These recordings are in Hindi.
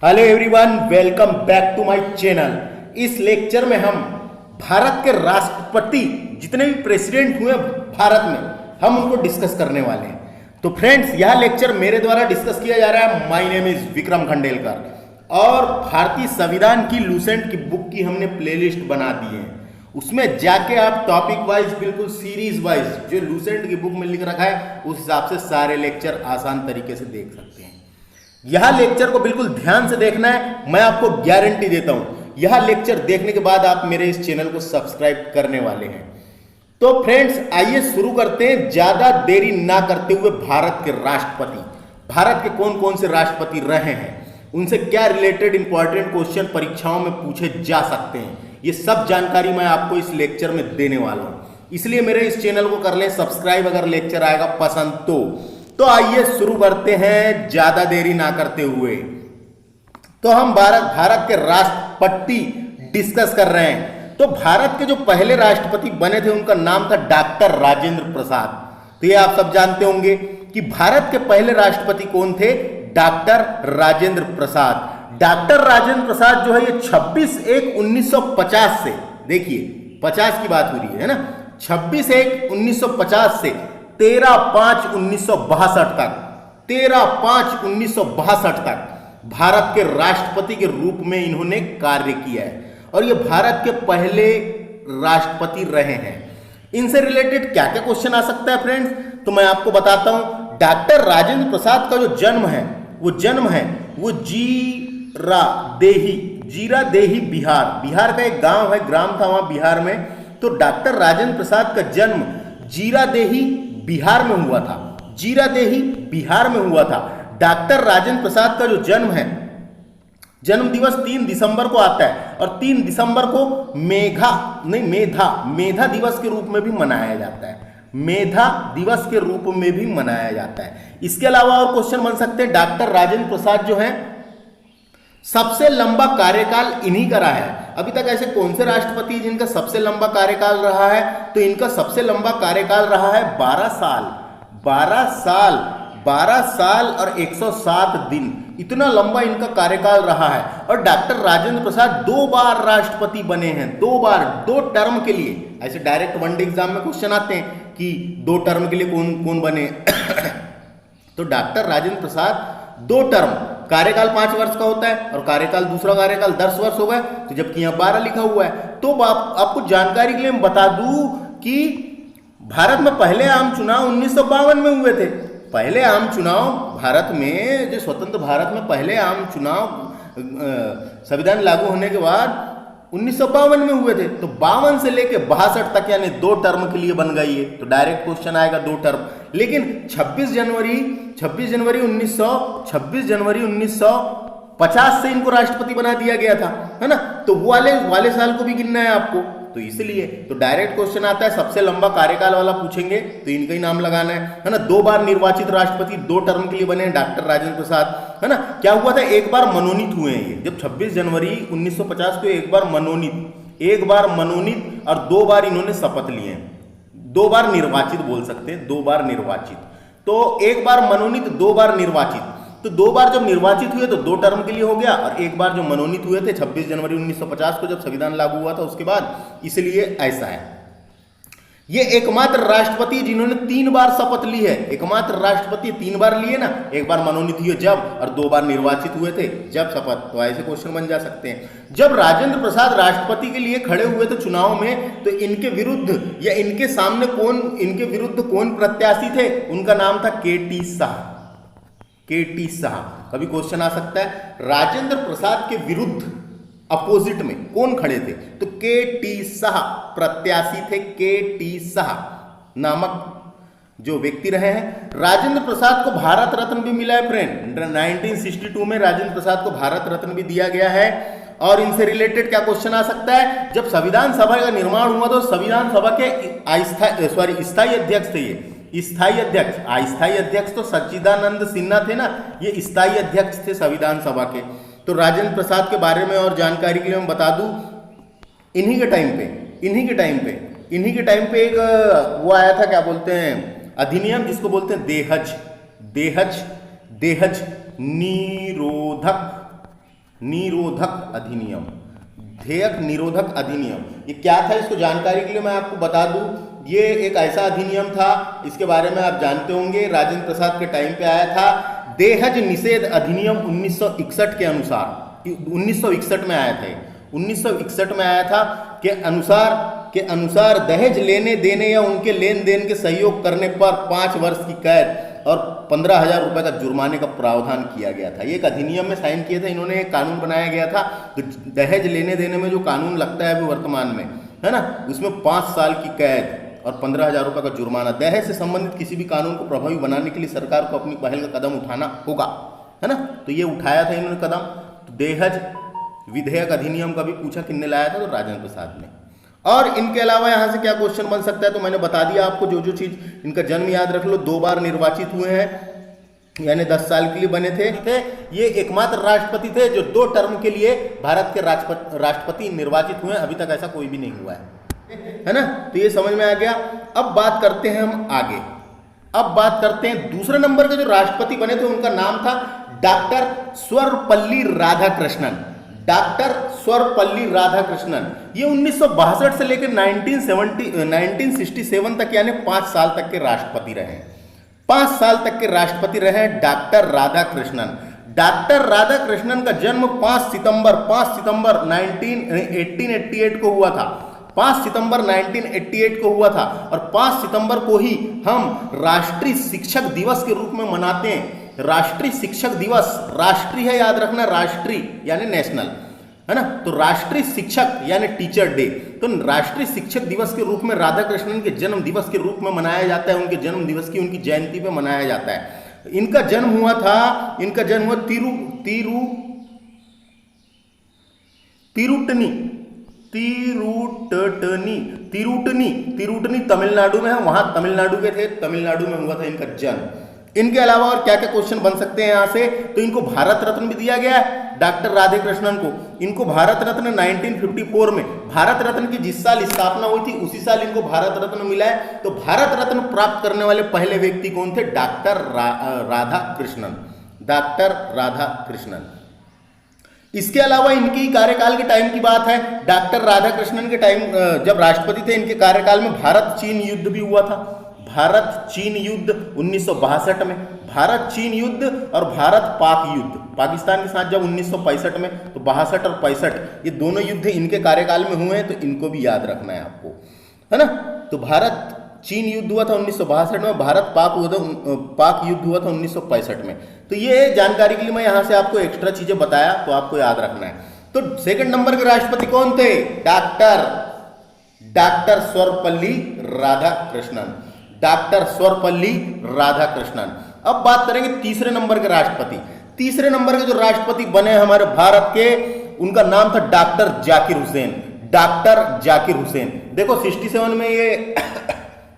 Hello everyone, welcome back to my channel. इस लेक्चर में हम भारत के राष्ट्रपति जितने भी प्रेसिडेंट हुए भारत में हम उनको डिस्कस करने वाले हैं। तो फ्रेंड्स, यह लेक्चर मेरे द्वारा डिस्कस किया जा रहा है। My name is Vikram Khandelkar और भारतीय संविधान की लूसेंट की बुक की हमने प्लेलिस्ट बना दी है। उसमें जाके आप टॉपिक वाइज, बिल्कुल सीरीज वाइज जो लूसेंट की बुक में लिख रखा है उस हिसाब से सारे लेक्चर आसान तरीके से देख सकते हैं। यह लेक्चर को बिल्कुल ध्यान से देखना है, मैं आपको गारंटी देता हूं। यह लेक्चर देखने के बाद आप मेरे इस चैनल को सब्सक्राइब करने वाले हैं। तो फ्रेंड्स, आइए शुरू करते हैं ज्यादा देरी ना करते हुए। भारत के राष्ट्रपति, भारत के कौन कौन से राष्ट्रपति रहे हैं, उनसे क्या रिलेटेड इंपॉर्टेंट क्वेश्चन परीक्षाओं में पूछे जा सकते हैं, ये सब जानकारी मैं आपको इस लेक्चर में देने वाला हूं। इसलिए मेरे इस चैनल को कर लें सब्सक्राइब अगर लेक्चर आएगा पसंद तो आइए शुरू करते हैं ज्यादा देरी ना करते हुए। तो हम भारत के राष्ट्रपति डिस्कस कर रहे हैं। तो भारत के जो पहले राष्ट्रपति बने थे उनका नाम था डॉक्टर राजेंद्र प्रसाद। तो ये आप सब जानते होंगे कि भारत के पहले राष्ट्रपति कौन थे, डॉक्टर राजेंद्र प्रसाद। डॉक्टर राजेंद्र प्रसाद जो है ये 26/1/1950 से, देखिए 50 की बात हो रही है ना, 26/1/1950 से 13/5/1962 तक, 13/5/1962 तक भारत के राष्ट्रपति के रूप में इन्होंने कार्य किया है और ये भारत के पहले राष्ट्रपति रहे हैं। इनसे रिलेटेड क्या क्या क्वेश्चन आ सकता है फ्रेंड्स, तो मैं आपको बताता हूं। डॉक्टर राजेंद्र प्रसाद का जो जन्म है वो जीरादेही बिहार का एक गांव है, ग्राम था वहां बिहार में। तो डॉक्टर राजेंद्र प्रसाद का जन्म जीरादेही बिहार में हुआ था, जीरादेही बिहार में हुआ था। डॉक्टर राजेंद्र प्रसाद का जो जन्म है, जन्म दिवस 3 दिसंबर को आता है और 3 दिसंबर को मेधा दिवस के रूप में भी मनाया जाता है, मेधा दिवस के रूप में भी मनाया जाता है। इसके अलावा और क्वेश्चन बन सकते हैं। डॉक्टर राजेंद्र प्रसाद जो है सबसे लंबा कार्यकाल इन्हीं का रहा है। अभी तक ऐसे कौन से राष्ट्रपति जिनका सबसे लंबा कार्यकाल रहा है, तो इनका सबसे लंबा कार्यकाल रहा है 12 साल, 12 साल और 107 दिन, इतना लंबा इनका कार्यकाल रहा है। और डॉक्टर राजेंद्र प्रसाद 2 बार राष्ट्रपति बने हैं, 2 बार, 2 टर्म के लिए। ऐसे डायरेक्ट वनडे एग्जाम में क्वेश्चन आते हैं कि 2 टर्म के लिए कौन कौन बने तो डॉक्टर राजेंद्र प्रसाद 2 टर्म, कार्यकाल 5 वर्ष का होता है और कार्यकाल दूसरा कार्यकाल 10 वर्ष हो गए, तो जबकि यहाँ 12 लिखा हुआ है। तो आपको जानकारी के लिए बता दूं कि भारत में पहले आम चुनाव 1952 में हुए थे। पहले आम चुनाव भारत में, जो स्वतंत्र भारत में पहले आम चुनाव संविधान लागू होने के बाद 1952 में हुए थे। तो 52 से लेके 62 तक यानी 2 टर्म के लिए बन गई है। तो डायरेक्ट क्वेश्चन आएगा 2 टर्म। लेकिन 26 जनवरी 1950 से इनको राष्ट्रपति बना दिया गया था, है ना। तो वो वाले साल को भी गिनना है आपको, तो इसलिए तो डायरेक्ट क्वेश्चन आता है, सबसे लंबा कार्यकाल वाला पूछेंगे तो इनका ही नाम लगाना है ना। 2 बार निर्वाचित राष्ट्रपति, 2 टर्म के लिए बने हैं डॉक्टर राजेंद्र प्रसाद, है ना। क्या हुआ था, एक बार मनोनीत हुए हैं ये, जब 26 जनवरी 1950 को एक बार मनोनीत और 2 बार इन्होंने शपथ लिए हैं। 2 बार निर्वाचित बोल सकते हैं, 2 बार निर्वाचित। तो एक बार मनोनीत, 2 बार निर्वाचित। तो 2 बार जब निर्वाचित हुए तो 2 टर्म के लिए हो गया, और एक बार जो मनोनीत हुए थे 26 जनवरी 1950 को जब संविधान लागू हुआ था उसके बाद, इसलिए ऐसा है। ये एकमात्र राष्ट्रपति जिन्होंने 3 बार शपथ ली है, एकमात्र राष्ट्रपति 3 बार लिए ना, एक बार मनोनीत हुए जब, और 2 बार निर्वाचित हुए थे जब शपथ। तो ऐसे क्वेश्चन बन जा सकते हैं। जब राजेंद्र प्रसाद राष्ट्रपति के लिए खड़े हुए थे चुनाव में, तो इनके विरुद्ध या इनके सामने इनके विरुद्ध कौन प्रत्याशी थे, उनका नाम था केटी शाह। कभी क्वेश्चन आ सकता है, राजेंद्र प्रसाद के विरुद्ध अपोजिट में कौन खड़े थे, तो केटी शाह प्रत्याशी थे। केटी शाह नामक जो व्यक्ति रहे हैं। राजेंद्र प्रसाद को भारत रत्न भी मिला है फ्रेंड, 1962 में राजेंद्र प्रसाद को भारत रत्न भी दिया गया है। और इनसे रिलेटेड क्या क्वेश्चन आ सकता है, जब संविधान सभा का निर्माण हुआ तो संविधान सभा के स्थायी अध्यक्ष थे ये, स्थायी अध्यक्ष तो सच्चिदानंद सिन्हा थे ना, ये स्थायी अध्यक्ष थे संविधान सभा के। तो राजेंद्र प्रसाद के बारे में और जानकारी के लिए मैं बता दूं, इन्हीं के टाइम पे एक वो आया था, क्या बोलते हैं, अधिनियम, जिसको बोलते हैं देहज निरोधक निरोधक अधिनियम, विधेयक निरोधक अधिनियम, ये क्या था इसको जानकारी के लिए मैं आपको बता दूं, ये एक ऐसा अधिनियम था, इसके बारे में आप जानते होंगे, राजेंद्र प्रसाद के टाइम पे आया था। दहेज निषेध अधिनियम 1961 के अनुसार, 1961 में आया था, 1961 में आया था के अनुसार दहेज लेने देने या उनके लेन देन के सहयोग करने पर 5 वर्ष की कैद और 15,000 रुपए का जुर्माने का प्रावधान किया गया था। ये एक अधिनियम में साइन किए थे इन्होंने, एक कानून बनाया गया था। तो दहेज लेने देने में जो कानून लगता है अभी वर्तमान में, है ना, उसमें 5 साल की कैद और 15,000 रुपए का जुर्माना। दहेज से संबंधित किसी भी कानून को प्रभावी बनाने के लिए सरकार को अपनी पहल का कदम उठाना होगा, है ना। तो ये उठाया था इन्होंने कदम। तो दहेज विधेयक अधिनियम का भी पूछा किसने लाया था, तो राजेंद्र प्रसाद ने। और इनके अलावा यहाँ से क्या क्वेश्चन बन सकता है, तो मैंने बता दिया आपको जो जो चीज, इनका जन्म याद रख लो, 2 बार निर्वाचित हुए हैं, यानी 10 साल के लिए बने थे। ये एकमात्र राष्ट्रपति थे जो 2 टर्म के लिए भारत के राष्ट्रपति निर्वाचित हुए, अभी तक ऐसा कोई भी नहीं हुआ है ना। तो ये समझ में आ गया। अब बात करते हैं हम आगे, अब बात करते हैं दूसरे नंबर के जो राष्ट्रपति बने थे, उनका नाम था डॉक्टर सर्वपल्ली राधाकृष्णन। डॉक्टर सर्वपल्ली राधाकृष्णन, ये 1962 से लेकर 1967 तक, यानी 5 साल तक के राष्ट्रपति रहे। 5 साल तक के राष्ट्रपति रहे डॉक्टर राधाकृष्णन। डॉक्टर राधाकृष्णन का जन्म 5 सितंबर 1888 को हुआ था। 5 सितंबर 1988 को हुआ था, और 5 सितंबर को ही हम राष्ट्रीय शिक्षक दिवस के रूप में मनाते हैं। राष्ट्रीय शिक्षक दिवस, राष्ट्रीय है याद रखना, राष्ट्रीय यानी नेशनल, है ना। तो राष्ट्रीय शिक्षक यानी टीचर डे, तो राष्ट्रीय शिक्षक दिवस के रूप में राधाकृष्णन के जन्म दिवस के रूप में मनाया जाता है। उनके जन्म दिवस की, उनकी जयंती पे मनाया जाता है। इनका जन्म हुआ तिरुटनी तमिलनाडु में है, वहां तमिलनाडु के थे, तमिलनाडु में हुआ था इनका जन्म। इनके अलावा और क्या क्या क्वेश्चन बन सकते हैं यहाँ से, तो इनको भारत रत्न भी दिया गया है डॉक्टर राधाकृष्णन को। इनको भारत रत्न 1954 में, भारत रत्न की जिस साल स्थापना हुई थी उसी साल इनको भारत रत्न मिला है। तो भारत रत्न प्राप्त करने वाले पहले व्यक्ति कौन थे, डॉक्टर राधाकृष्णन, डॉक्टर राधाकृष्णन। इसके अलावा इनकी कार्यकाल के टाइम की बात है, डॉक्टर राधाकृष्णन के टाइम जब राष्ट्रपति थे, इनके कार्यकाल में भारत चीन युद्ध भी हुआ था। भारत चीन युद्ध 1962 में, भारत चीन युद्ध और भारत पाक युद्ध, पाकिस्तान के साथ जब 1965 में, तो 62 और 65 ये दोनों युद्ध इनके कार्यकाल में हुए हैं। तो इनको भी याद रखना है आपको, है ना। तो भारत चीन युद्ध हुआ था 1962 में, भारत पाक युद्ध हुआ था 1965 में। तो ये जानकारी के लिए मैं यहाँ से आपको एक्स्ट्रा चीजें बताया, तो आपको याद रखना है। तो सेकंड नंबर के राष्ट्रपति कौन थे, डॉक्टर सर्वपल्ली राधाकृष्णन, डॉक्टर सर्वपल्ली राधाकृष्णन। अब बात करेंगे तीसरे नंबर के राष्ट्रपति। तीसरे नंबर के जो राष्ट्रपति बने हमारे भारत के, उनका नाम था डॉक्टर जाकिर हुसैन, डॉक्टर जाकिर हुसैन। देखो 67 में ये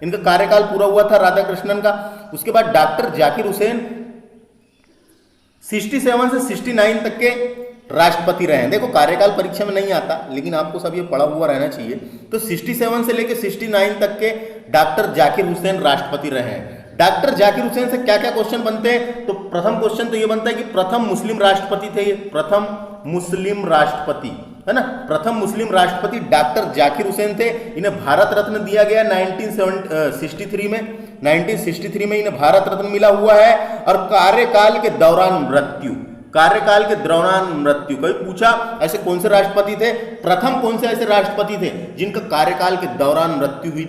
इनका कार्यकाल पूरा हुआ था राधाकृष्णन का। उसके बाद डॉक्टर जाकिर हुसैन 67 से 69 तक के राष्ट्रपति रहे हैं। देखो कार्यकाल परीक्षा में नहीं आता, लेकिन आपको सब ये पढ़ा हुआ रहना चाहिए। तो 67 से लेकर 69 तक के डॉक्टर जाकिर हुसैन राष्ट्रपति रहे हैं। डॉक्टर जाकिर हुसैन से क्या क्या क्वेश्चन बनते हैं, तो प्रथम क्वेश्चन तो ये बनता है कि प्रथम मुस्लिम राष्ट्रपति थे ये, प्रथम मुस्लिम राष्ट्रपति, है ना। प्रथम मुस्लिम राष्ट्रपति डॉक्टर जाकिर हुसैन थे। इन्हें भारत रत्न दिया गया 1963 में, 1963 में इन्हें भारत रत्न मिला हुआ है। और कार्यकाल के दौरान मृत्यु, कार्यकाल के दौरान मृत्यु, कभी पूछा ऐसे कौन से राष्ट्रपति थे, प्रथम कौन से ऐसे राष्ट्रपति थे जिनका कार्यकाल के दौरान मृत्यु हुई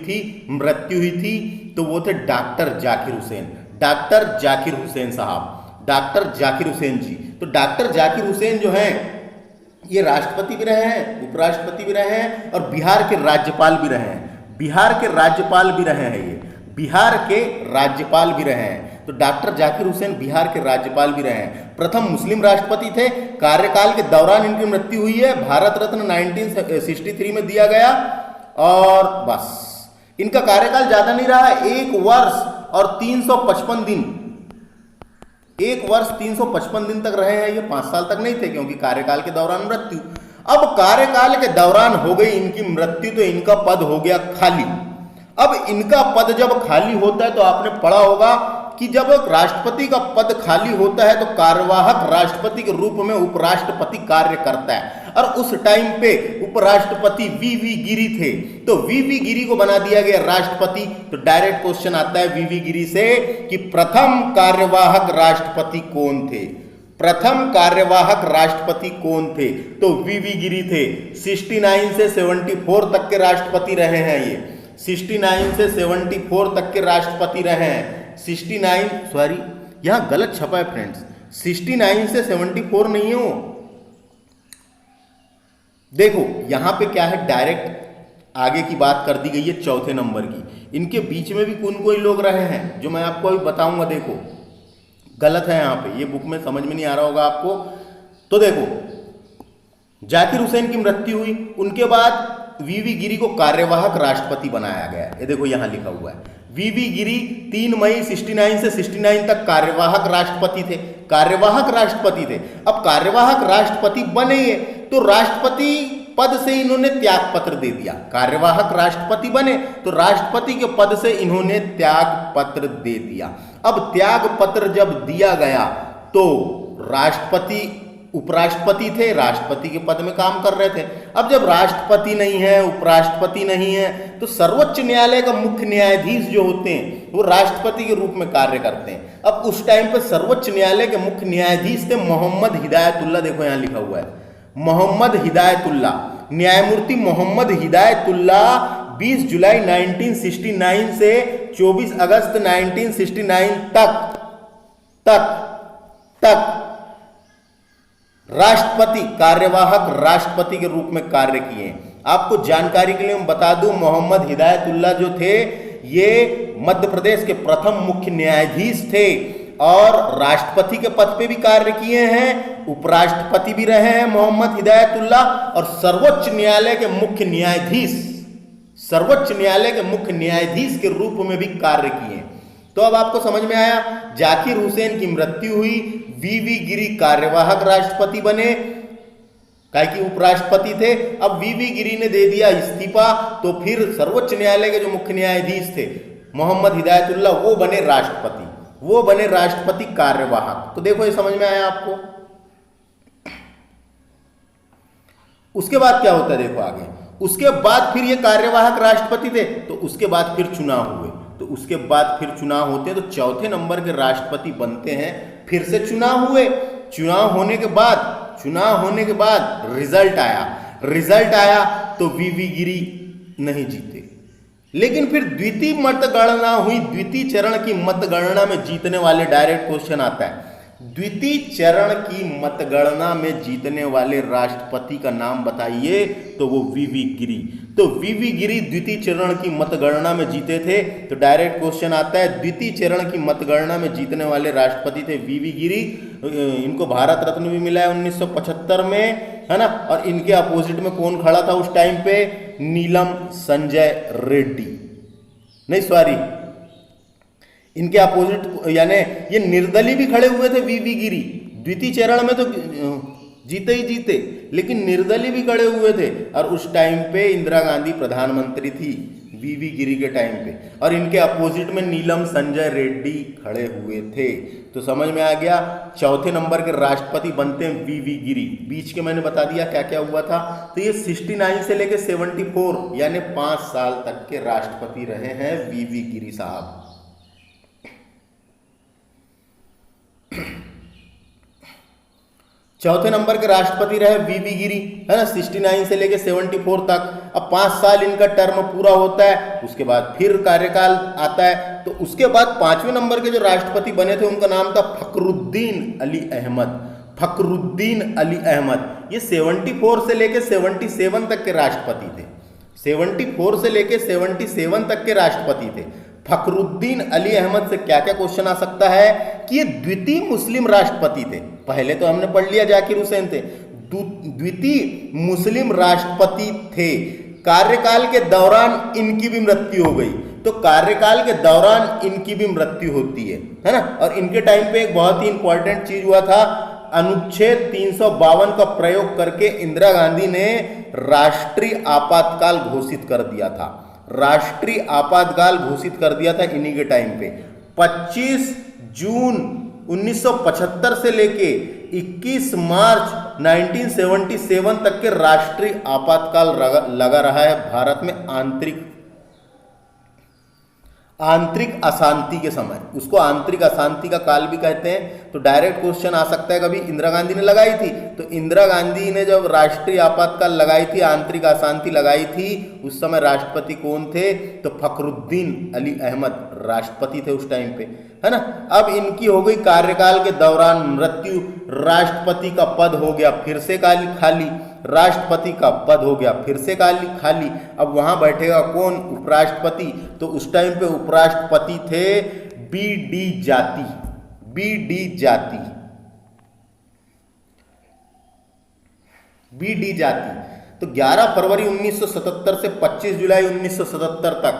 थी, तो वो थे डॉक्टर जाकिर हुसैन, डॉक्टर जाकिर हुसैन साहब, डॉक्टर जाकिर हुसैन जी। तो डॉक्टर जाकिर हुसैन जो हैं ये राष्ट्रपति भी रहे हैं, उपराष्ट्रपति भी रहे हैं, और बिहार के राज्यपाल भी रहे हैं, बिहार के राज्यपाल भी रहे हैं, ये बिहार के राज्यपाल भी रहे हैं। तो डॉक्टर जाकिर हुसैन बिहार के राज्यपाल भी रहे हैं, प्रथम मुस्लिम राष्ट्रपति थे। कार्यकाल के दौरान इनकी मृत्यु हुई है, भारत रत्न 1963 में दिया गया। और बस इनका कार्यकाल ज्यादा नहीं रहा, 1 वर्ष और 355 दिन, 1 वर्ष 355 दिन तक रहे हैं ये, 5 साल तक नहीं थे, क्योंकि कार्यकाल के दौरान मृत्यु। अब कार्यकाल के दौरान हो गई इनकी मृत्यु, तो इनका पद हो गया खाली। अब इनका पद जब खाली होता है तो आपने पढ़ा होगा कि जब राष्ट्रपति का पद खाली होता है तो कार्यवाहक राष्ट्रपति के रूप में उपराष्ट्रपति कार्य करता है, और उस टाइम पे उपराष्ट्रपति वीवी गिरी थे, तो वीवी गिरी को बना दिया गया राष्ट्रपति। तो डायरेक्ट क्वेश्चन आता है वीवी गिरी से कि प्रथम कार्यवाहक राष्ट्रपति कौन थे, प्रथम कार्यवाहक राष्ट्रपति कौन थे, तो वीवी गिरी थे। 69 से 74 तक के राष्ट्रपति रहे हैं, ये 69 से 74 तक के राष्ट्रपति रहे हैं। 69 सॉरी यहां गलत छपा है फ्रेंड्स, 69 से 74 नहीं है वो। देखो यहां पे क्या है, डायरेक्ट आगे की बात कर दी गई है चौथे नंबर की। इनके बीच में भी कौन कोई लोग रहे हैं जो मैं आपको अभी बताऊंगा। देखो गलत है यहाँ पे, ये बुक में समझ में नहीं आ रहा होगा आपको। तो देखो जाकिर हुसैन की मृत्यु हुई, उनके बाद वीवी गिरी को कार्यवाहक राष्ट्रपति बनाया गया। ये देखो यहां लिखा हुआ है वीवी गिरी 3 मई 69 से 69 तक कार्यवाहक राष्ट्रपति थे, कार्यवाहक राष्ट्रपति थे। अब कार्यवाहक राष्ट्रपति बने तो राष्ट्रपति पद से इन्होंने त्याग पत्र दे दिया। कार्यवाहक राष्ट्रपति बने तो राष्ट्रपति के पद से इन्होंने त्याग पत्र दे दिया। अब त्याग पत्र जब दिया गया तो राष्ट्रपति उपराष्ट्रपति थे, राष्ट्रपति के पद में काम कर रहे थे। अब जब राष्ट्रपति नहीं है, उपराष्ट्रपति नहीं है, तो सर्वोच्च न्यायालय का मुख्य न्यायाधीश जो होते हैं वो राष्ट्रपति के रूप में कार्य करते हैं। अब उस टाइम पे सर्वोच्च न्यायालय के मुख्य न्यायाधीश थे मोहम्मद हिदायतुल्ला। देखो यहां लिखा हुआ है मोहम्मद हिदायतुल्ला, न्यायमूर्ति मोहम्मद हिदायतुल्ला 20 जुलाई 1969 से 24 अगस्त 1969 तक राष्ट्रपति कार्यवाहक राष्ट्रपति के रूप में कार्य किए। आपको जानकारी के लिए मैं बता दूं, मोहम्मद हिदायतुल्ला जो थे ये मध्य प्रदेश के प्रथम मुख्य न्यायाधीश थे और राष्ट्रपति के पद पे भी कार्य किए हैं, उपराष्ट्रपति भी रहे हैं मोहम्मद हिदायतुल्ला, और सर्वोच्च न्यायालय के मुख्य न्यायाधीश, सर्वोच्च न्यायालय के मुख्य न्यायाधीश के रूप में भी कार्य किए। तो अब आपको समझ में आया, जाकिर हुसैन की मृत्यु हुई, वीवी गिरी कार्यवाहक राष्ट्रपति बने, काहे कि उपराष्ट्रपति थे। अब वीवी गिरी ने दे दिया इस्तीफा, तो फिर सर्वोच्च न्यायालय के जो मुख्य न्यायाधीश थे मोहम्मद हिदायतुल्ला वो बने राष्ट्रपति, वो बने राष्ट्रपति कार्यवाहक। तो देखो ये समझ में आया आपको। उसके बाद क्या होता है देखो आगे, उसके बाद फिर ये कार्यवाहक राष्ट्रपति थे, तो उसके बाद फिर चुनाव हुए, तो उसके बाद फिर चुनाव होते हैं, तो चौथे नंबर के राष्ट्रपति बनते हैं। फिर से चुनाव हुए, चुनाव होने के बाद रिजल्ट आया तो वीवी गिरी नहीं जीते। लेकिन फिर द्वितीय मतगणना हुई, द्वितीय चरण की मतगणना में जीतने वाले, डायरेक्ट क्वेश्चन आता है, द्वितीय चरण की मतगणना में जीतने वाले राष्ट्रपति का नाम बताइए, तो वो वीवी गिरी। तो वीवी गिरी द्वितीय चरण की मतगणना में जीते थे, तो डायरेक्ट क्वेश्चन आता है द्वितीय चरण की मतगणना में जीतने वाले राष्ट्रपति थे वीवी गिरी। इनको भारत रत्न भी मिला है 1975 में, है ना। और इनके अपोजिट में कौन खड़ा था उस टाइम पे, नीलम संजय रेड्डी, नहीं सॉरी, इनके अपोजिट यानी ये निर्दलीय भी खड़े हुए थे वीवी गिरी। द्वितीय चरण में तो जीते ही जीते, लेकिन निर्दलीय भी खड़े हुए थे, और उस टाइम पे इंदिरा गांधी प्रधानमंत्री थी वीवी गिरी के टाइम पे, और इनके अपोजिट में नीलम संजय रेड्डी खड़े हुए थे। तो समझ में आ गया, चौथे नंबर के राष्ट्रपति बनते हैं वीवी गिरी। बीच के मैंने बता दिया क्या क्या हुआ था। तो ये 69 से लेकर 74 यानी 5 साल तक के राष्ट्रपति रहे हैं वीवी गिरी साहब। चौथे नंबर के राष्ट्रपति रहे वीवी गिरी, है ना, 69 से लेके 74 तक। अब 5 साल इनका टर्म पूरा होता है, उसके बाद फिर कार्यकाल आता है। तो उसके बाद 5वें नंबर के जो राष्ट्रपति बने थे उनका नाम था फखरुद्दीन अली अहमद। फखरुद्दीन अली अहमद ये 74 से लेके 77 तक के राष्ट्रपति थे। 74 से लेके 77 तक के राष्ट्रपति थे। फखरुद्दीन अली अहमद से क्या क्या क्वेश्चन आ सकता है कि ये द्वितीय मुस्लिम राष्ट्रपति थे। पहले तो हमने पढ़ लिया जाकिर हुसैन थे, द्वितीय मुस्लिम राष्ट्रपति थे। कार्यकाल के दौरान इनकी भी मृत्यु हो गई, तो कार्यकाल के दौरान इनकी भी मृत्यु होती है ना। और इनके टाइम पे एक बहुत ही इंपॉर्टेंट चीज हुआ था, अनुच्छेद 352 का प्रयोग करके इंदिरा गांधी ने राष्ट्रीय आपातकाल घोषित कर दिया था। राष्ट्रीय आपातकाल घोषित कर दिया था इन्हीं के टाइम पे। 25 जून 1975 से लेके 21 मार्च 1977 तक के राष्ट्रीय आपातकाल लगा रहा है भारत में आंतरिक अशांति के समय। उसको आंतरिक अशांति का काल भी कहते हैं। तो डायरेक्ट क्वेश्चन आ सकता है, कभी इंदिरा गांधी ने लगाई थी, तो इंदिरा गांधी ने जब राष्ट्रीय आपातकाल लगाई थी, आंतरिक अशांति लगाई थी, उस समय राष्ट्रपति कौन थे? तो फखरुद्दीन अली अहमद राष्ट्रपति थे उस टाइम पे, है ना। अब इनकी हो गई कार्यकाल के दौरान मृत्यु, राष्ट्रपति का पद हो गया फिर से खाली, राष्ट्रपति का पद हो गया फिर से खाली। अब वहां बैठेगा कौन? उपराष्ट्रपति। तो उस टाइम पे उपराष्ट्रपति थे बीडी जाति। तो 11 फरवरी 1977 से 25 जुलाई 1977 तक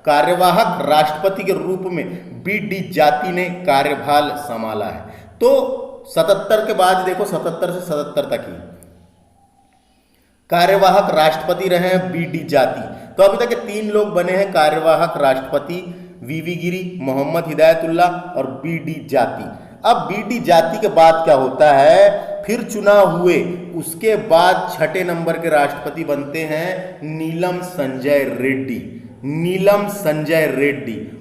कार्यवाहक राष्ट्रपति के रूप में बीडी जाति ने कार्यभार संभाला है। तो 77 के बाद देखो, 77 से 77 तक ही कार्यवाहक राष्ट्रपति रहे हैं बीडी जाति। तो अभी तक 3 लोग बने हैं कार्यवाहक राष्ट्रपति, वीवी गिरी, मोहम्मद हिदायतुल्लाह और बीडी जाति। अब बीडी जाति के बाद क्या होता है? फिर चुनाव हुए, उसके बाद 6ठे नंबर के राष्ट्रपति बनते हैं नीलम संजय रेड्डी।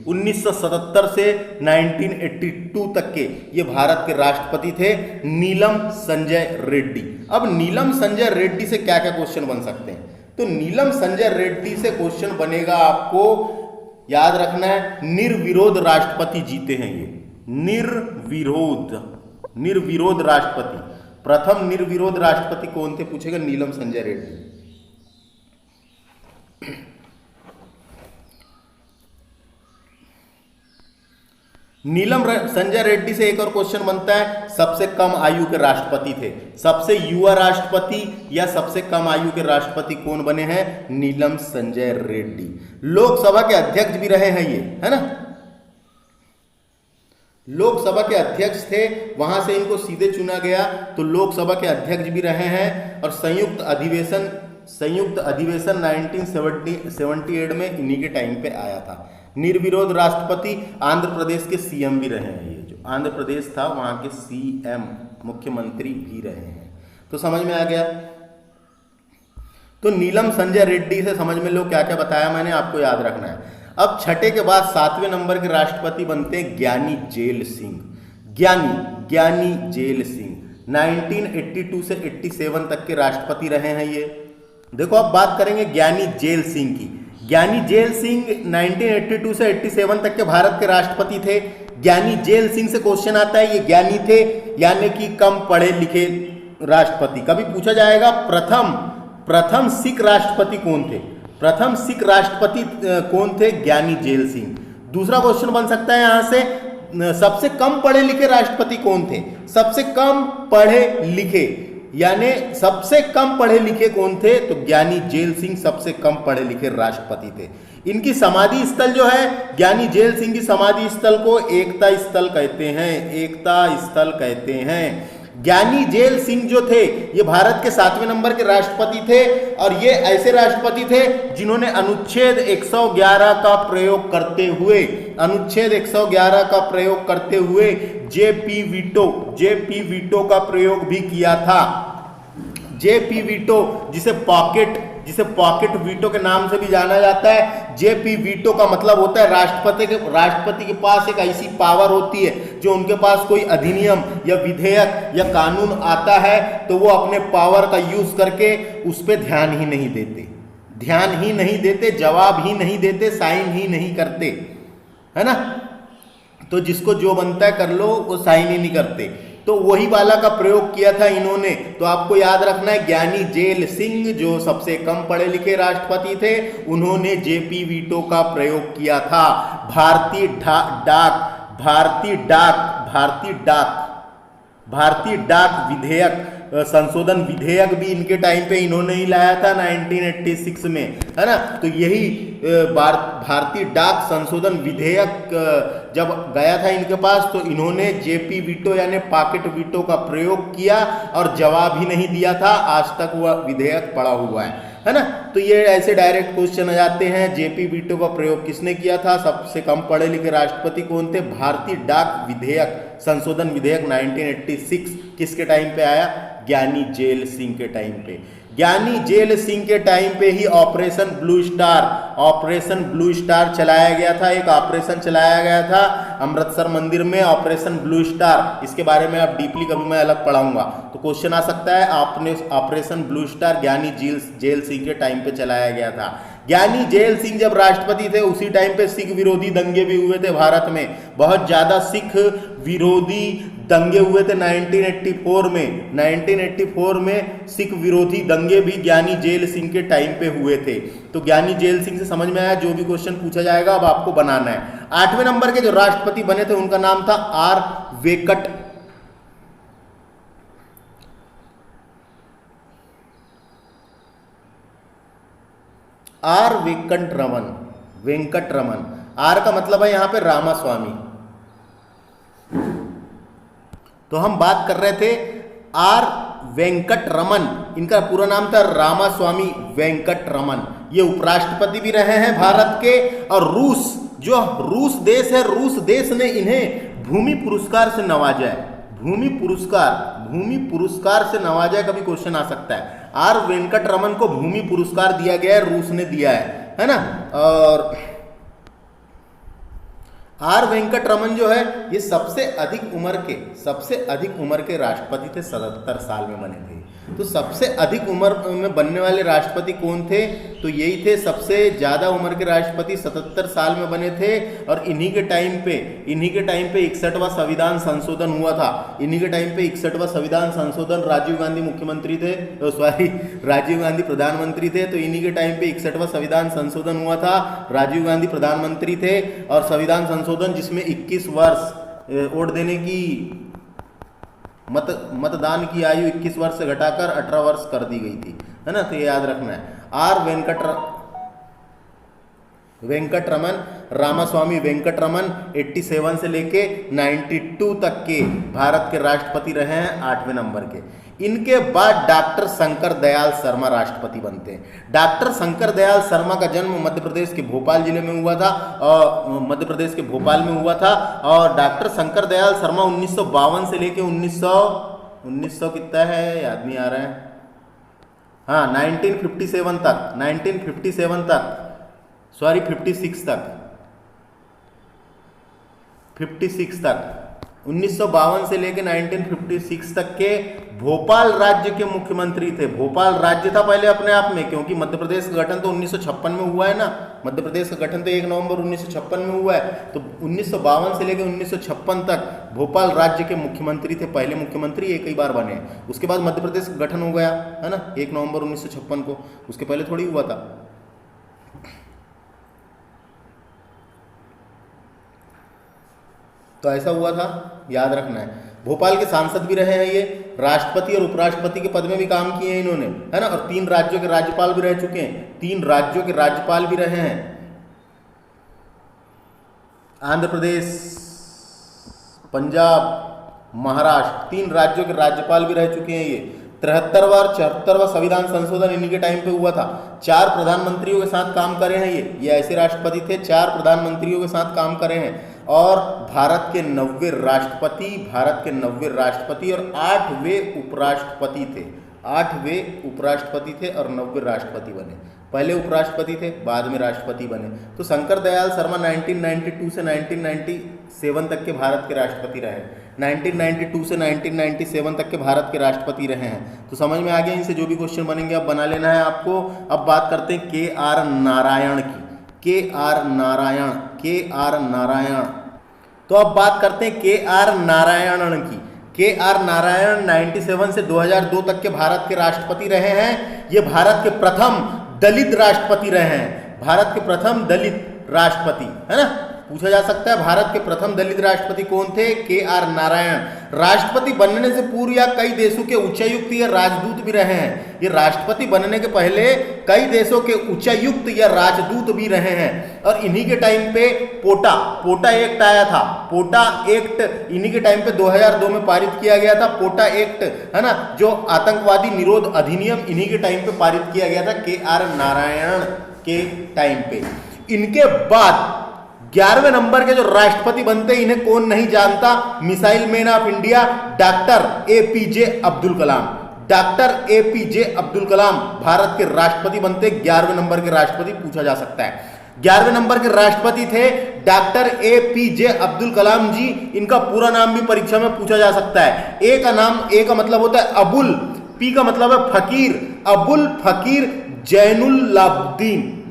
1977 से 1982 तक के ये भारत के राष्ट्रपति थे, नीलम संजय रेड्डी। अब नीलम संजय रेड्डी से क्या क्या क्वेश्चन बन सकते हैं? तो नीलम संजय रेड्डी से क्वेश्चन बनेगा, आपको याद रखना है, निर्विरोध राष्ट्रपति जीते हैं ये, निर्विरोध राष्ट्रपति। प्रथम निर्विरोध राष्ट्रपति कौन थे पूछेगा? नीलम संजय रेड्डी। नीलम संजय रेड्डी से एक और क्वेश्चन बनता है, सबसे कम आयु के राष्ट्रपति थे, सबसे युवा राष्ट्रपति या सबसे कम आयु के राष्ट्रपति कौन बने हैं? नीलम संजय रेड्डी। लोकसभा के अध्यक्ष भी रहे हैं ये, है ना, लोकसभा के अध्यक्ष थे, वहां से इनको सीधे चुना गया, तो लोकसभा के अध्यक्ष भी रहे हैं। और संयुक्त अधिवेशन 1978 में इन्हीं के टाइम पे आया था। निर्विरोध राष्ट्रपति, आंध्र प्रदेश के सीएम भी रहे हैं, ये जो आंध्र प्रदेश था वहां के सीएम, मुख्यमंत्री भी रहे हैं। तो समझ में आ गया। तो नीलम संजय रेड्डी से समझ में लो क्या क्या बताया मैंने, आपको याद रखना है। अब 6ठे के बाद 7वें नंबर के राष्ट्रपति बनते हैं ज्ञानी जेल सिंह। ज्ञानी जेल सिंह 1982 से 87 तक के राष्ट्रपति रहे हैं ये। देखो अब बात करेंगे ज्ञानी जेल सिंह की। ज्ञानी जेल सिंह 1982 से 87 तक के भारत के राष्ट्रपति थे। ज्ञानी जेल सिंह से क्वेश्चन आता है, ये ज्ञानी थे यानी कि कम पढ़े लिखे राष्ट्रपति। कभी पूछा जाएगा प्रथम सिख राष्ट्रपति कौन थे? प्रथम सिख राष्ट्रपति कौन थे? ज्ञानी जेल सिंह। दूसरा क्वेश्चन बन सकता है यहां से, सबसे कम पढ़े लिखे राष्ट्रपति कौन थे? सबसे कम पढ़े लिखे यानी सबसे कम पढ़े लिखे कौन थे? तो ज्ञानी जेल सिंह सबसे कम पढ़े लिखे राष्ट्रपति थे। इनकी समाधि स्थल जो है, ज्ञानी जेल सिंह की समाधि स्थल को एकता स्थल कहते हैं, एकता स्थल कहते हैं। ज्ञानी जेल सिंह जो थे ये भारत के 7वें नंबर के राष्ट्रपति थे और ये ऐसे राष्ट्रपति थे जिन्होंने अनुच्छेद 111 का प्रयोग करते हुए, अनुच्छेद 111 का प्रयोग करते हुए जेपी वीटो का प्रयोग भी किया था। जेपी वीटो जिसे पॉकेट वीटो के नाम से भी जाना जाता है। जेपी वीटो का मतलब होता है राष्ट्रपति के पास एक ऐसी पावर होती है जो उनके पास कोई अधिनियम या विधेयक या कानून आता है तो वो अपने पावर का यूज करके उस पर ध्यान ही नहीं देते, जवाब ही नहीं देते, साइन ही नहीं करते, है ना। तो जिसको जो बनता है कर लो, वो साइन ही नहीं करते। तो वही वाला का प्रयोग किया था इन्होंने। तो आपको याद रखना है ज्ञानी जेल सिंह जो सबसे कम पढ़े लिखे राष्ट्रपति थे, उन्होंने जेपी वीटो का प्रयोग किया था। भारतीय डाक विधेयक, संशोधन विधेयक भी इनके टाइम पे इन्होंने ही लाया था 1986 में, है ना। तो यही भारतीय डाक संशोधन विधेयक जब गया था इनके पास तो इन्होंने जेपी वीटो यानी पॉकेट वीटो का प्रयोग किया और जवाब ही नहीं दिया था। आज तक वह विधेयक पड़ा हुआ है। है ना। तो ये ऐसे डायरेक्ट क्वेश्चन आ जाते हैं। जेपी वीटो का प्रयोग किसने किया था? सबसे कम पढ़े लिखे राष्ट्रपति कौन थे? भारतीय डाक विधेयक संशोधन विधेयक 1986 किसके टाइम पे आया? ज्ञानी जेल सिंह के टाइम पे। ज्ञानी जेल सिंह के टाइम पे ही ऑपरेशन ब्लू स्टार चलाया गया था। एक ऑपरेशन चलाया गया था अमृतसर मंदिर में, ऑपरेशन ब्लू स्टार। इसके बारे में आप डीपली कभी मैं अलग पढ़ाऊंगा। तो क्वेश्चन आ सकता है, आपने ऑपरेशन ब्लू स्टार ज्ञानी जेल सिंह के टाइम पे चलाया गया था। ज्ञानी जेल सिंह जब राष्ट्रपति थे उसी टाइम पे सिख विरोधी दंगे भी हुए थे भारत में। बहुत ज्यादा सिख विरोधी दंगे हुए थे 1984 में सिख विरोधी दंगे भी ज्ञानी जेल सिंह के टाइम पे हुए थे। तो ज्ञानी जेल सिंह से समझ में आया, जो भी क्वेश्चन पूछा जाएगा अब आपको बनाना है। 8वें नंबर के जो राष्ट्रपति बने थे उनका नाम था आर वेंकटरमन। आर का मतलब है यहां पे रामास्वामी। तो हम बात कर रहे थे आर वेंकटरमन, इनका पूरा नाम था रामास्वामी वेंकटरमन। ये उपराष्ट्रपति भी रहे हैं भारत के। और रूस देश है, रूस देश ने इन्हें भूमि पुरस्कार से नवाजा है। भूमि पुरस्कार से नवाजा, कभी क्वेश्चन आ सकता है। आर वेंकटरमन को भूमि पुरस्कार दिया गया है, रूस ने दिया है ना। और आर वेंकटरमन जो है ये सबसे अधिक उम्र के राष्ट्रपति थे, 77 साल में बने थे। तो सबसे अधिक उम्र में बनने वाले राष्ट्रपति कौन थे? तो यही थे। सबसे ज्यादा उम्र के राष्ट्रपति 77 साल में बने थे। और इन्हीं के टाइम पे 61वां संविधान संशोधन हुआ था। इन्हीं के टाइम पे 61वां संविधान संशोधन, राजीव गांधी मुख्यमंत्री थे, राजीव गांधी प्रधानमंत्री थे। तो इन्हीं के टाइम पे 61वां संविधान संशोधन हुआ था, राजीव गांधी प्रधानमंत्री थे। और संविधान संशोधन जिसमें 21 वर्ष वोट देने की मतदान की आयु 21 वर्ष से घटाकर 18 वर्ष कर दी गई थी, है ना। तो ये याद रखना है। आर वेंकटरमन, रामास्वामी वेंकटरमन 87 से लेके 92 तक के भारत के राष्ट्रपति रहे हैं, 8वें नंबर के। इनके बाद डॉक्टर शंकर दयाल शर्मा राष्ट्रपति बनते हैं। डॉक्टर शंकर दयाल शर्मा का जन्म मध्य प्रदेश के भोपाल जिले में हुआ था, और मध्य प्रदेश के भोपाल में हुआ था। और डॉक्टर शंकर दयाल शर्मा 1952 से लेके 1900 कितना है याद नहीं आ रहा है, हाँ 1957 तक 56 तक 1952 से लेकर 1956 तक के भोपाल राज्य के मुख्यमंत्री थे। भोपाल राज्य था पहले अपने आप में, क्योंकि मध्य प्रदेश का गठन तो 1956 में हुआ है ना। मध्य प्रदेश का गठन तो 1 नवंबर 1956 में हुआ है। तो 1952 से लेकर 1956 तक भोपाल राज्य के मुख्यमंत्री थे। पहले मुख्यमंत्री एक ही बार बने, उसके बाद मध्य प्रदेश का गठन हो गया, है ना, 1 नवंबर 1956 को। उसके पहले थोड़ी हुआ था। तो ऐसा हुआ था, याद रखना है। भोपाल के सांसद भी रहे हैं ये। राष्ट्रपति और उपराष्ट्रपति के पद में भी काम किए हैं इन्होंने, है ना। और 3 राज्यों के राज्यपाल भी रह चुके हैं। 3 राज्यों के राज्यपाल भी रहे हैं। आंध्र प्रदेश, पंजाब, महाराष्ट्र, 3 राज्यों के राज्यपाल भी रह चुके हैं ये। 73वां और 74वां संविधान संशोधन इन्हीं के टाइम पे हुआ था। 4 प्रधानमंत्रियों के साथ काम करे हैं ये ऐसे राष्ट्रपति थे, 4 प्रधानमंत्रियों के साथ काम करे हैं। और भारत के 90 राष्ट्रपति और 8वें उपराष्ट्रपति थे। 8वें उपराष्ट्रपति थे और 90 राष्ट्रपति बने। पहले उपराष्ट्रपति थे, बाद में राष्ट्रपति बने। तो शंकर दयाल शर्मा 1992 से 1997 तक के भारत के राष्ट्रपति रहे। 1992 से 1997 तक के भारत के राष्ट्रपति रहे हैं। तो समझ में आ गया। इनसे जो भी क्वेश्चन बनेंगे अब बना लेना है आपको। अब बात करते हैं के.आर. नारायण की। के.आर. नारायण। तो अब बात करते हैं के.आर. नारायणन की। के.आर. नारायण 97 से 2002 तक के भारत के राष्ट्रपति रहे हैं। ये भारत के प्रथम दलित राष्ट्रपति रहे हैं। भारत के प्रथम दलित राष्ट्रपति, है ना। पूछा जा सकता है भारत के प्रथम दलित राष्ट्रपति कौन थे? KR नारायण। राष्ट्रपति बनने से पूर्व या कई देशों के उच्चायुक्त या राजदूत भी रहे हैं। ये राष्ट्रपति बनने के पहले कई देशों के उच्चायुक्त या राजदूत भी रहे हैं। और इन्हीं के टाइम पे पोटा एक्ट आया था। पोटा एक्ट इन्हीं के टाइम पे 2002 में पारित किया गया था। पोटा एक्ट है ना, जो आतंकवादी निरोध अधिनियम, इन्हीं के टाइम पे पारित किया गया था, KR नारायण के टाइम पे। इनके बाद 11वें नंबर के जो राष्ट्रपति बनते इन्हें कौन नहीं जानता? Missile man of India doctor APJ Abdul Kalam. Doctor APJ Abdul Kalam Bharat के राष्ट्रपति बनते 11वें नंबर के राष्ट्रपति पूछा जा सकता है। 11वें नंबर के राष्ट्रपति थे डॉक्टर APJ अब्दुल कलाम जी। इनका पूरा नाम भी परीक्षा में पूछा जा सकता है। ए का मतलब होता है अबुल, P का मतलब है फकीर, अबुल फकीर जैनुल आबदीन,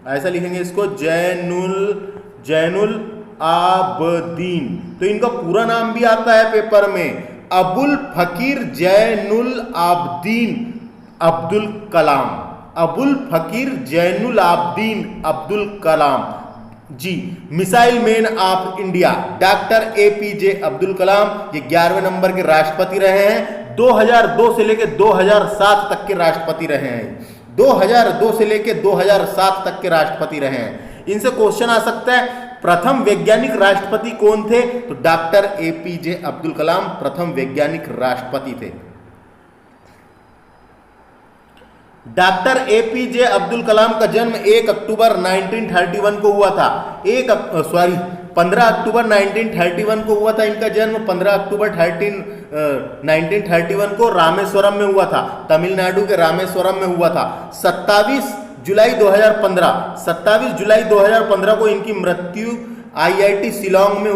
ऐसा लिखेंगे इसको, जैनुल आबदीन। तो इनका पूरा नाम भी आता है पेपर में, Abul Pakir Jainulabdeen Abdul Kalam. Abul Pakir Jainulabdeen Abdul Kalam ji, missile man of India doctor APJ Abdul Kalam, ये 11वें नंबर के राष्ट्रपति रहे हैं। 2002 से लेकर 2007 तक के राष्ट्रपति रहे हैं। 2002 से लेकर 2007 तक के राष्ट्रपति रहे हैं। इनसे क्वेश्चन आ सकता है प्रथम वैज्ञानिक राष्ट्रपति कौन थे? तो डॉक्टर APJ अब्दुल कलाम प्रथम वैज्ञानिक राष्ट्रपति थे। डॉक्टर APJ अब्दुल कलाम का जन्म 1 अक्टूबर 1931 को हुआ था। 15 अक्टूबर 1931 को हुआ था इनका जन्म। 15 अक्टूबर 1931 को रामेश्वरम में हुआ था, तमिलनाडु के रामेश्वरम में हुआ था। 27 जुलाई 2015 को इनकी मृत्यु IIT शिलोंग में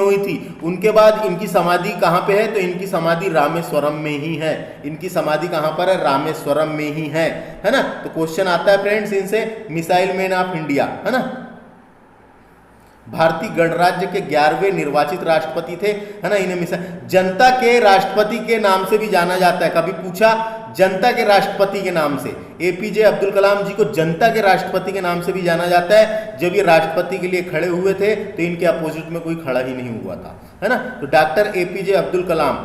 हुई थी। उनके बाद इनकी समाधि कहाँ पे है? तो इनकी समाधि रामेश्वरम में ही है। इनकी समाधि कहाँ पर है? रामेश्वरम में ही है ना। तो क्वेश्चन आता है फ्रेंड्स इनसे, मिसाइल मैन ऑफ इंडिया, है ना। भारतीय गणराज्य के 11वें निर्वाचित राष्ट्रपति थे, है ना। इन्हें जनता के राष्ट्रपति के नाम से भी जाना जाता है। कभी पूछा जनता के राष्ट्रपति के नाम से, APJ अब्दुल कलाम जी को जनता के राष्ट्रपति के नाम से भी जाना जाता है। जब ये राष्ट्रपति के लिए खड़े हुए थे तो इनके अपोजिट में कोई खड़ा ही नहीं हुआ था, है ना। तो डॉक्टर APJ अब्दुल कलाम।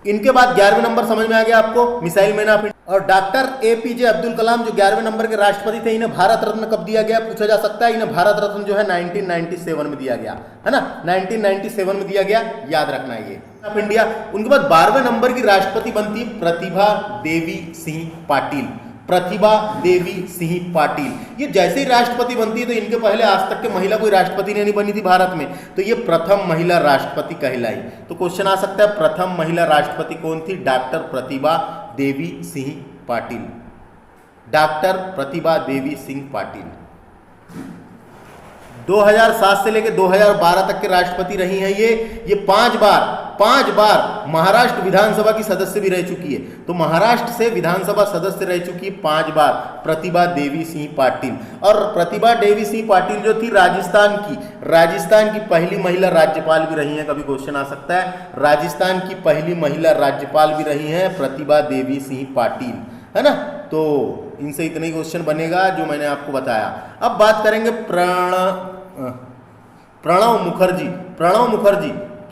इनके बाद 11वें नंबर समझ में आ गया आपको, मिसाइल मैन ऑफ इंडिया। और डॉक्टर APJ अब्दुल कलाम जो 11वें नंबर के राष्ट्रपति थे, इन्हें भारत रत्न कब दिया गया? पूछा जा सकता है। इन्हें भारत रत्न जो है 1997 में दिया गया, है ना। 1997 में दिया गया, याद रखना ये ऑफ इंडिया। उनके बाद 12वें नंबर की राष्ट्रपति बनती प्रतिभा देवी सिंह पाटिल। प्रतिभा देवी सिंह पाटिल, ये जैसे ही राष्ट्रपति बनती है तो इनके पहले आज तक के महिला कोई राष्ट्रपति नहीं बनी थी भारत में, तो ये प्रथम महिला राष्ट्रपति कहलाई। तो क्वेश्चन आ सकता है प्रथम महिला राष्ट्रपति कौन थी? डॉक्टर प्रतिभा देवी सिंह पाटिल। डॉक्टर प्रतिभा देवी सिंह पाटिल 2007 से लेकर 2012 तक के राष्ट्रपति रही हैं। ये 5 बार महाराष्ट्र विधानसभा की सदस्य भी रह चुकी है। तो महाराष्ट्र से विधानसभा सदस्य रह चुकी है 5 बार प्रतिभा देवी सिंह पाटिल। और प्रतिभा देवी सिंह पाटिल जो थी राजस्थान की पहली महिला राज्यपाल भी रही हैं। कभी क्वेश्चन आ सकता है, राजस्थान की पहली महिला राज्यपाल भी रही हैं प्रतिभा देवी सिंह पाटिल, है ना। तो इनसे इतना ही क्वेश्चन बनेगा जो मैंने आपको बताया। अब बात करेंगे प्रणब मुखर्जी।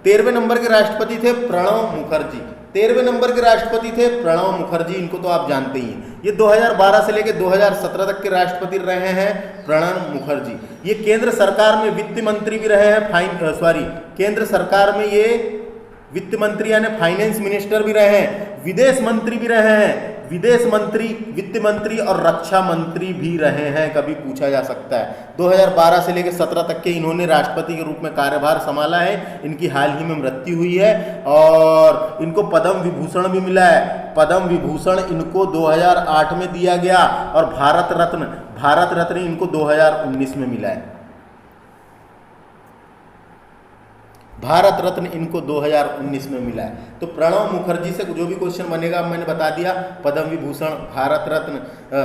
13वें नंबर के राष्ट्रपति थे प्रणब मुखर्जी। 13वें नंबर के राष्ट्रपति थे प्रणब मुखर्जी, इनको तो आप जानते ही हैं। ये 2012 से लेकर 2017 तक के राष्ट्रपति रहे हैं प्रणब मुखर्जी। ये केंद्र सरकार में वित्त मंत्री भी रहे हैं। केंद्र सरकार में ये वित्त मंत्री यानी फाइनेंस मिनिस्टर भी रहे हैं, विदेश मंत्री भी रहे हैं, विदेश मंत्री, वित्त मंत्री और रक्षा मंत्री भी रहे हैं। कभी पूछा जा सकता है। 2012 से लेकर 17 तक के इन्होंने राष्ट्रपति के रूप में कार्यभार संभाला है। इनकी हाल ही में मृत्यु हुई है और इनको पद्म विभूषण भी मिला है। पद्म विभूषण इनको 2008 में दिया गया और भारत रत्न इनको 2019 में मिला है। भारत रत्न इनको 2019 में मिला है। तो प्रणब मुखर्जी से जो भी क्वेश्चन बनेगा मैंने बता दिया, पद्म विभूषण, भारत रत्न,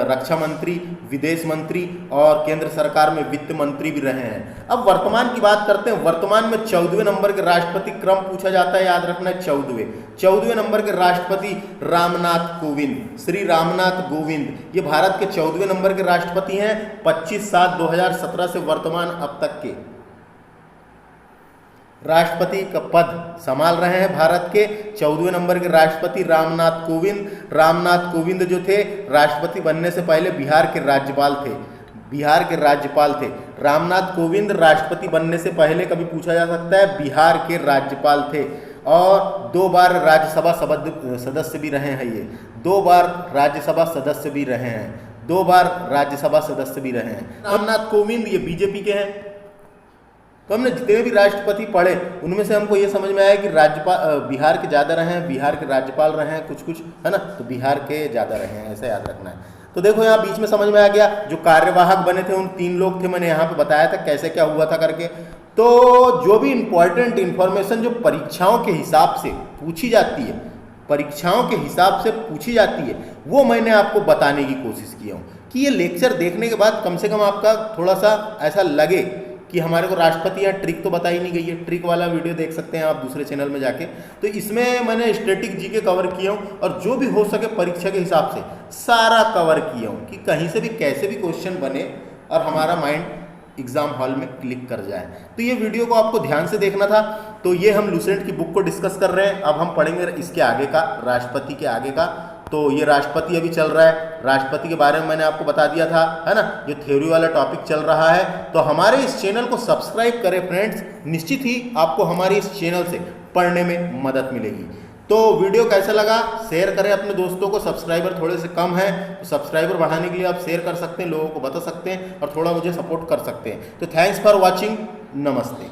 रक्षा मंत्री, विदेश मंत्री और केंद्र सरकार में वित्त मंत्री भी रहे हैं। अब वर्तमान की बात करते हैं। वर्तमान में 14वें नंबर के राष्ट्रपति क्रम पूछा जाता है, याद रखना है 14वें नंबर के राष्ट्रपति रामनाथ कोविंद, श्री रामनाथ कोविंद, ये भारत के 14वें नंबर के राष्ट्रपति हैं। 25/7/2017 से वर्तमान अब तक के राष्ट्रपति का पद संभाल रहे हैं भारत के 14वें नंबर के राष्ट्रपति रामनाथ कोविंद। रामनाथ कोविंद जो थे, राष्ट्रपति बनने से पहले बिहार के राज्यपाल थे। रामनाथ कोविंद राष्ट्रपति बनने से पहले, कभी पूछा जा सकता है, बिहार के राज्यपाल थे और 2 बार राज्यसभा सदस्य भी रहे हैं। ये 2 बार राज्यसभा सदस्य भी रहे हैं। रामनाथ कोविंद ये बीजेपी के हैं। तो हमने जितने भी राष्ट्रपति पढ़े उनमें से हमको ये समझ में आया कि बिहार के ज़्यादा रहे हैं, बिहार के राज्यपाल रहे हैं, कुछ है ना, तो बिहार के ज़्यादा रहे हैं, ऐसा याद रखना है। तो देखो यहाँ बीच में समझ में आ गया, जो कार्यवाहक बने थे उन 3 लोग थे, मैंने यहाँ पे बताया था कैसे क्या हुआ था करके। तो जो भी इंपॉर्टेंट इन्फॉर्मेशन जो परीक्षाओं के हिसाब से पूछी जाती है वो मैंने आपको बताने की कोशिश किया हूँ कि ये लेक्चर देखने के बाद कम से कम आपका थोड़ा सा ऐसा लगे कि हमारे को राष्ट्रपति या ट्रिक तो बताई नहीं गई है। ट्रिक वाला वीडियो देख सकते हैं आप दूसरे चैनल में जाके। तो इसमें मैंने स्टैटिक जीके कवर किया हूँ और जो भी हो सके परीक्षा के हिसाब से सारा कवर किया हूँ कि कहीं से भी कैसे भी क्वेश्चन बने और हमारा माइंड एग्जाम हॉल में क्लिक कर जाए। तो ये वीडियो को आपको ध्यान से देखना था। तो ये हम लुसेंट की बुक को डिस्कस कर रहे हैं। अब हम पढ़ेंगे इसके आगे का, राष्ट्रपति के आगे का। तो ये राष्ट्रपति अभी चल रहा है, राष्ट्रपति के बारे में मैंने आपको बता दिया था, है ना, ये थ्योरी वाला टॉपिक चल रहा है। तो हमारे इस चैनल को सब्सक्राइब करें फ्रेंड्स, निश्चित ही आपको हमारे इस चैनल से पढ़ने में मदद मिलेगी। तो वीडियो कैसा लगा शेयर करें अपने दोस्तों को। सब्सक्राइबर थोड़े से कम है, तो सब्सक्राइबर बढ़ाने के लिए आप शेयर कर सकते हैं, लोगों को बता सकते हैं और थोड़ा मुझे सपोर्ट कर सकते हैं। तो थैंक्स फॉर वॉचिंग, नमस्ते।